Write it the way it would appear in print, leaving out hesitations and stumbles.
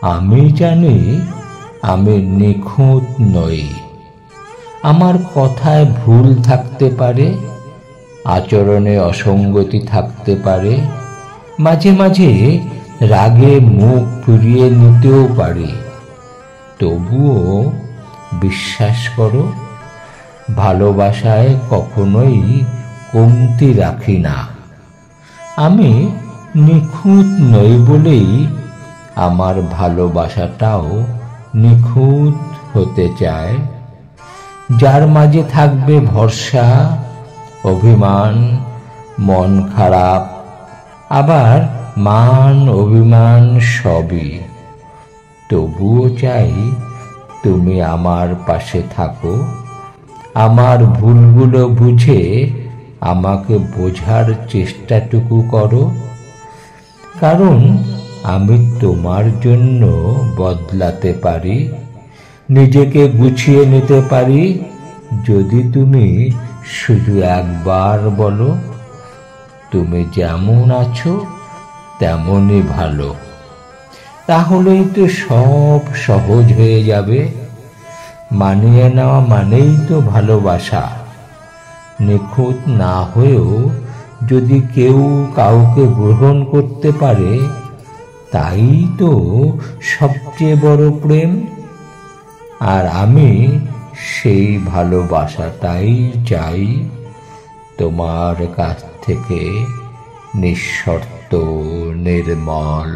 আমি জানি আমি নিখুঁত নই। আমার কথায় ভুল থাকতে পারে, আচরণে অসঙ্গতি থাকতে পারে, মাঝে মাঝে রাগে মুখ ফিরিয়ে নিতেও পারি। তবুও বিশ্বাস করো, ভালোবাসায় কখনোই কমতি রাখি না। আমি নিখুঁত নই বলেই আমার ভালোবাসাটাও নিখুঁত হতে চায়। যার মাঝে থাকবে ভরসা, অভিমান, মন খারাপ, আবার মান অভিমান সবই। তবুও চাই তুমি আমার পাশে থাকো, আমার ভুলগুলো বুঝে আমাকে বোঝার চেষ্টাটুকু করো। কারণ আমি তোমার জন্য বদলাতে পারি, নিজেকে গুছিয়ে নিতে পারি, যদি তুমি শুধু একবার বলো, তুমি যেমন আছো তেমনই ভালো। তাহলেই তো সব সহজ হয়ে যাবে। মানিয়ে নেওয়া মানেই তো ভালোবাসা। নিখুঁত না হয়েও যদি কেউ কাউকে গ্রহণ করতে পারে, তাই তো সবচেয়ে বড় প্রেম। আর আমি সেই ভালোবাসাটাই চাই তোমার কাছ থেকে, নিঃশর্ত, নির্মল।